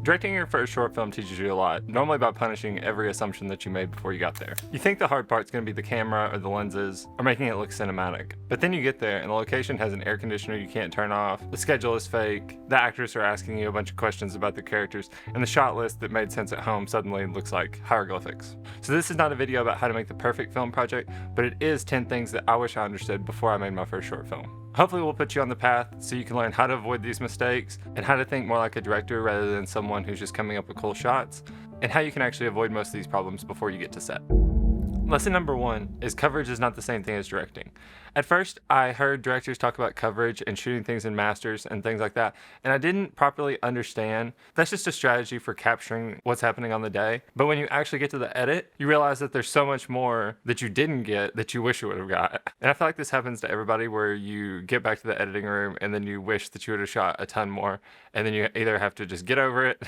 Directing your first short film teaches you a lot, normally by punishing every assumption that you made before you got there. You think the hard part's going to be the camera or the lenses, or making it look cinematic. But then you get there and the location has an air conditioner you can't turn off, the schedule is fake, the actors are asking you a bunch of questions about the characters, and the shot list that made sense at home suddenly looks like hieroglyphics. So this is not a video about how to make the perfect film project, but it is 10 things that I wish I understood before I made my first short film. Hopefully we'll put you on the path so you can learn how to avoid these mistakes and how to think more like a director rather than someone who's just coming up with cool shots, and how you can actually avoid most of these problems before you get to set. Lesson number 1 is coverage is not the same thing as directing. At first, I heard directors talk about coverage and shooting things in masters and things like that, and I didn't properly understand. That's just a strategy for capturing what's happening on the day. But when you actually get to the edit, you realize that there's so much more that you didn't get that you wish you would have got. And I feel like this happens to everybody, where you get back to the editing room and then you wish that you would have shot a ton more, and then you either have to just get over it,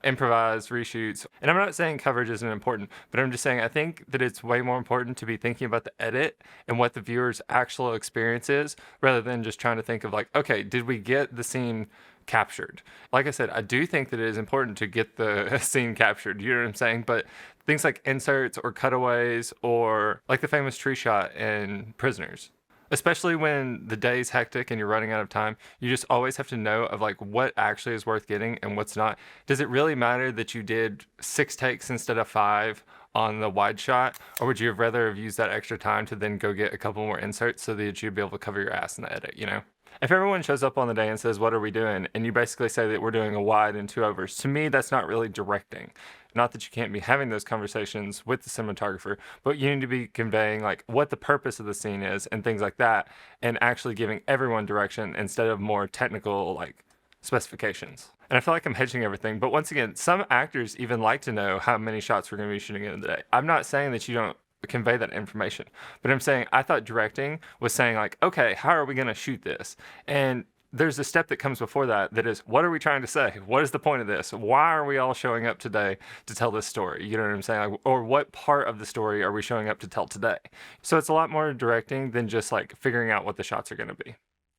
improvise, reshoots. And I'm not saying coverage isn't important, but I'm just saying I think that it's way more important to be thinking about the edit and what the viewer's actual experience is, rather than just trying to think of like, okay, did we get the scene captured? Like I said, I do think that it is important to get the scene captured, you know what I'm saying? But things like inserts or cutaways, or like the famous tree shot in Prisoners, especially when the day's hectic and you're running out of time, you just always have to know of like what actually is worth getting and what's not. Does it really matter that you did 6 takes instead of 5 on the wide shot, or would you have rather have used that extra time to then go get a couple more inserts so that you'd be able to cover your ass in the edit, you know? If everyone shows up on the day and says, what are we doing? And you basically say that we're doing a wide and 2 overs, to me, that's not really directing. Not that you can't be having those conversations with the cinematographer, but you need to be conveying like what the purpose of the scene is and things like that, and actually giving everyone direction instead of more technical like specifications. And I feel like I'm hedging everything, but once again, some actors even like to know how many shots we're going to be shooting in a day. I'm not saying that you don't convey that information, but I'm saying I thought directing was saying like, okay, how are we going to shoot this? And there's a step that comes before that is, what are we trying to say? What is the point of this? Why are we all showing up today to tell this story? You know what I'm saying? Like, or what part of the story are we showing up to tell today? So it's a lot more directing than just like figuring out what the shots are going to be,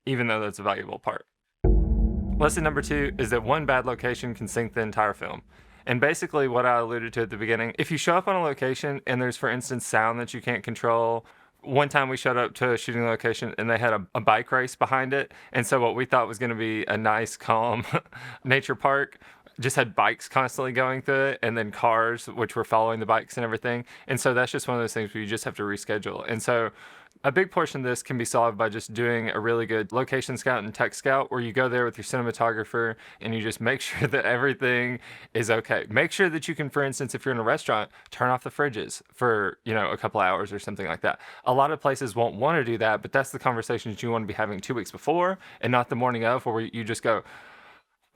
even though that's a valuable part. Lesson number 2 is that one bad location can sink the entire film. And basically what I alluded to at the beginning, if you show up on a location and there's, for instance, sound that you can't control. One time we showed up to a shooting location and they had a bike race behind it. And so what we thought was going to be a nice, calm nature park just had bikes constantly going through it, and then cars, which were following the bikes and everything. And so that's just one of those things where you just have to reschedule. And so a big portion of this can be solved by just doing a really good location scout and tech scout, where you go there with your cinematographer and you just make sure that everything is okay. Make sure that you can, for instance, if you're in a restaurant, turn off the fridges for, a couple hours or something like that. A lot of places won't want to do that, but that's the conversations you want to be having 2 weeks before and not the morning of, where you just go,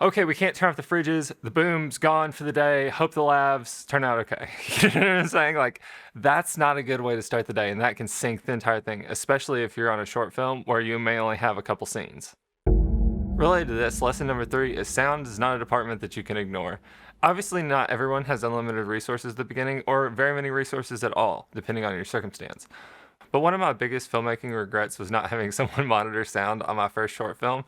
okay, we can't turn off the fridges. The boom's gone for the day. Hope the labs turn out okay. You know what I'm saying? Like, that's not a good way to start the day, and that can sink the entire thing, especially if you're on a short film where you may only have a couple scenes. Related to this, lesson number 3 is sound is not a department that you can ignore. Obviously, not everyone has unlimited resources at the beginning, or very many resources at all, depending on your circumstance. But one of my biggest filmmaking regrets was not having someone monitor sound on my first short film,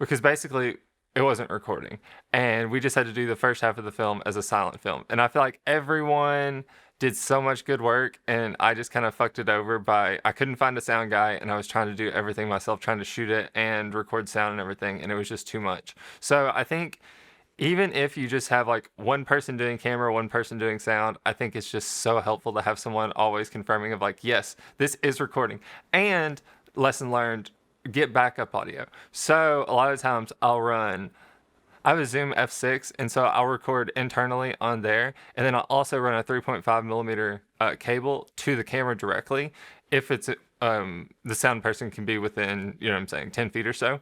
because basically it wasn't recording, and we just had to do the first half of the film as a silent film. And I feel like everyone did so much good work, and I just kind of fucked it over by, I couldn't find a sound guy, and I was trying to do everything myself, trying to shoot it and record sound and everything, and it was just too much. So I think even if you just have like one person doing camera, one person doing sound, I think it's just so helpful to have someone always confirming of like, yes, this is recording. And lesson learned, get backup audio. So a lot of times I have a Zoom F6, and so I'll record internally on there, and then I'll also run a 3.5 millimeter cable to the camera directly if it's the sound person can be within 10 feet or so.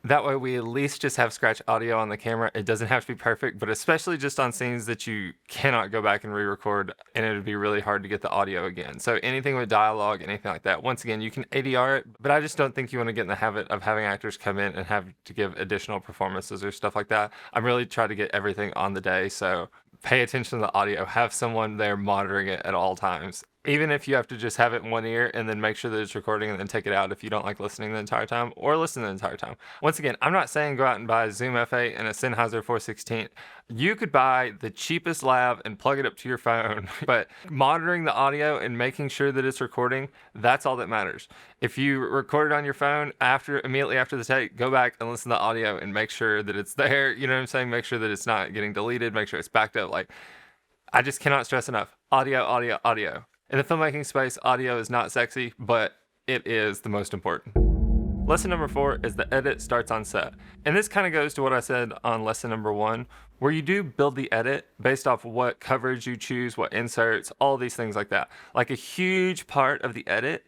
That way we at least just have scratch audio on the camera. It doesn't have to be perfect, but especially just on scenes that you cannot go back and re-record, and it would be really hard to get the audio again. So anything with dialogue, anything like that, once again, you can ADR it, but I just don't think you want to get in the habit of having actors come in and have to give additional performances or stuff like that. I'm really trying to get everything on the day, so pay attention to the audio. Have someone there monitoring it at all times. Even if you have to just have it in one ear and then make sure that it's recording and then take it out if you don't like listening the entire time, or listen the entire time. Once again, I'm not saying go out and buy a Zoom F8 and a Sennheiser 416. You could buy the cheapest lav and plug it up to your phone, but monitoring the audio and making sure that it's recording, that's all that matters. If you record it on your phone immediately after the take, go back and listen to the audio and make sure that it's there. You know what I'm saying? Make sure that it's not getting deleted, make sure it's backed up. Like, I just cannot stress enough. Audio, audio, audio. In the filmmaking space, audio is not sexy, but it is the most important. Lesson number 4 is the edit starts on set. And this kind of goes to what I said on lesson number 1, where you do build the edit based off what coverage you choose, what inserts, all these things like that. Like a huge part of the edit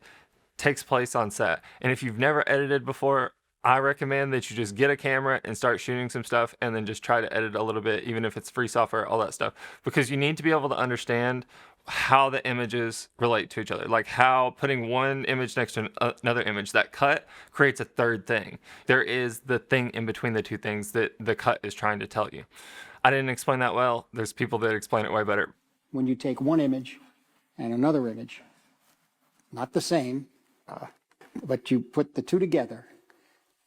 takes place on set. And if you've never edited before, I recommend that you just get a camera and start shooting some stuff and then just try to edit a little bit, even if it's free software, all that stuff. Because you need to be able to understand how the images relate to each other. Like how putting one image next to another image, that cut creates a third thing. There is the thing in between the two things that the cut is trying to tell you. I didn't explain that well. There's people that explain it way better. When you take one image and another image, not the same, but you put the two together,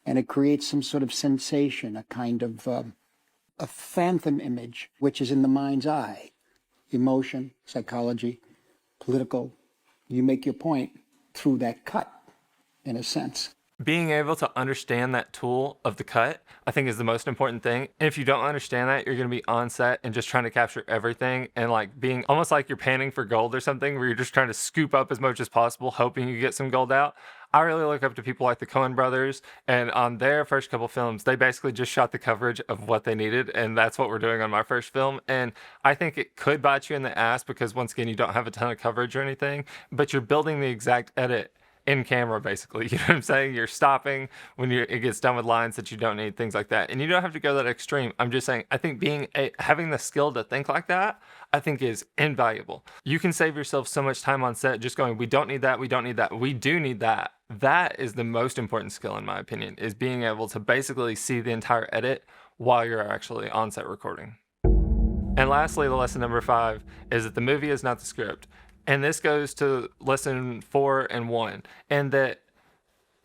and it creates some sort of sensation, a kind of a phantom image, which is in the mind's eye. Emotion, psychology, political. You make your point through that cut, in a sense. Being able to understand that tool of the cut, I think, is the most important thing. And if you don't understand that, you're going to be on set and just trying to capture everything and like being almost like you're panning for gold or something, where you're just trying to scoop up as much as possible, hoping you get some gold out. I really look up to people like the Coen brothers, and on their first couple films, they basically just shot the coverage of what they needed, and that's what we're doing on my first film. And I think it could bite you in the ass because, once again, you don't have a ton of coverage or anything, but you're building the exact edit in camera, basically. You know what I'm saying? You're stopping when it gets done with lines that you don't need, things like that. And you don't have to go that extreme. I'm just saying, I think having the skill to think like that, I think is invaluable. You can save yourself so much time on set just going, we don't need that, we don't need that, we do need that. That is the most important skill, in my opinion, is being able to basically see the entire edit while you're actually on set recording. And lastly, the lesson number 5 is that the movie is not the script. And this goes to lesson 4 and 1. And that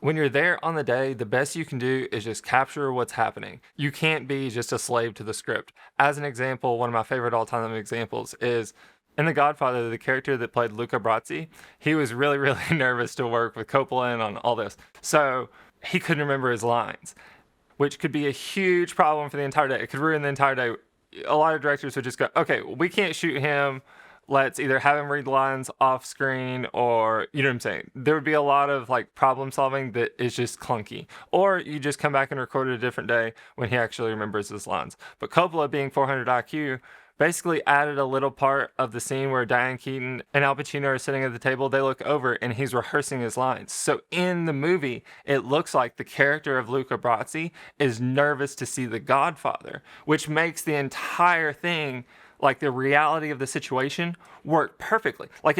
when you're there on the day, the best you can do is just capture what's happening. You can't be just a slave to the script. As an example, one of my favorite all-time examples is in The Godfather, the character that played Luca Brasi. He was really, really nervous to work with Coppola and on all this. So he couldn't remember his lines, which could be a huge problem for the entire day. It could ruin the entire day. A lot of directors would just go, okay, we can't shoot him. Let's either have him read lines off screen, or, you know what I'm saying? There would be a lot of like problem solving that is just clunky. Or you just come back and record it a different day when he actually remembers his lines. But Coppola, being 400 IQ, basically added a little part of the scene where Diane Keaton and Al Pacino are sitting at the table. They look over and he's rehearsing his lines. So in the movie, it looks like the character of Luca Brasi is nervous to see the Godfather, which makes the entire thing, like the reality of the situation, work perfectly. Like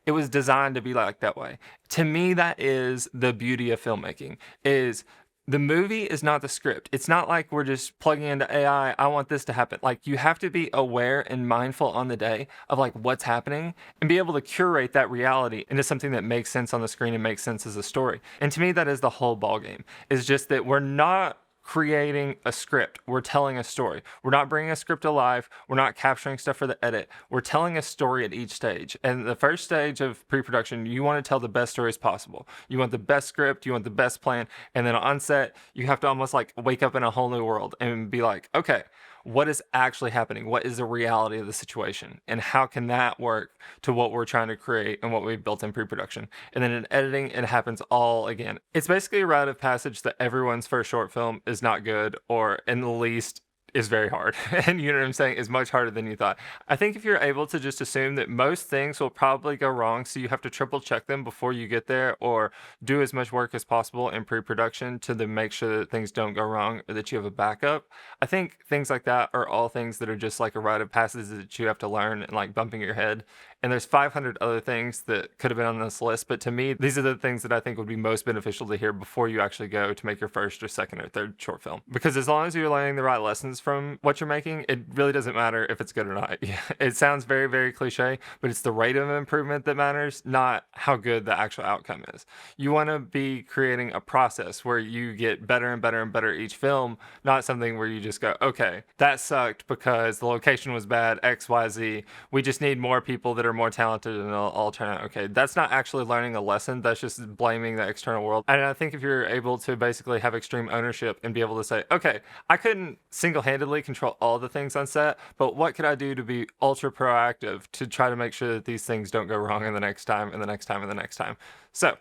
it was designed to be like that way. To me, that is the beauty of filmmaking, is the movie is not the script. It's not like we're just plugging into AI, I want this to happen. Like, you have to be aware and mindful on the day of like what's happening and be able to curate that reality into something that makes sense on the screen and makes sense as a story. And to me, that is the whole ballgame. Is just that we're not creating a script. We're telling a story. We're not bringing a script to life. We're not capturing stuff for the edit. We're telling a story at each stage. And the first stage of pre-production, you want to tell the best stories possible. You want the best script. You want the best plan. And then on set, you have to almost like wake up in a whole new world and be like, okay, what is actually happening? What is the reality of the situation? And how can that work to what we're trying to create and what we've built in pre-production? And then in editing, it happens all again. It's basically a rite of passage that everyone's first short film is not good, or in the least is very hard. And you know what I'm saying? Is much harder than you thought. I think if you're able to just assume that most things will probably go wrong, so you have to triple check them before you get there, or do as much work as possible in pre-production to then make sure that things don't go wrong, or that you have a backup. I think things like that are all things that are just like a rite of passage that you have to learn and like bumping your head. And there's 500 other things that could have been on this list, but to me, these are the things that I think would be most beneficial to hear before you actually go to make your first or second or third short film. Because as long as you're learning the right lessons from what you're making, it really doesn't matter if it's good or not. It sounds very, very cliche, but it's the rate of improvement that matters, not how good the actual outcome is. You want to be creating a process where you get better and better and better each film, not something where you just go, okay, that sucked because the location was bad, XYZ. We just need more people that are more talented and it'll all turn out okay. That's not actually learning a lesson. That's just blaming the external world. And I think if you're able to basically have extreme ownership and be able to say, okay, I couldn't single-handedly control all the things on set, but what could I do to be ultra proactive to try to make sure that these things don't go wrong in the next time and the next time and the next time. So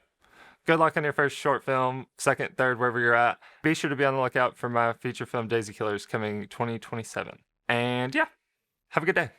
good luck on your first short film, second, third, wherever you're at. Be sure to be on the lookout for my feature film Daisy Killers coming 2027. And yeah, have a good day.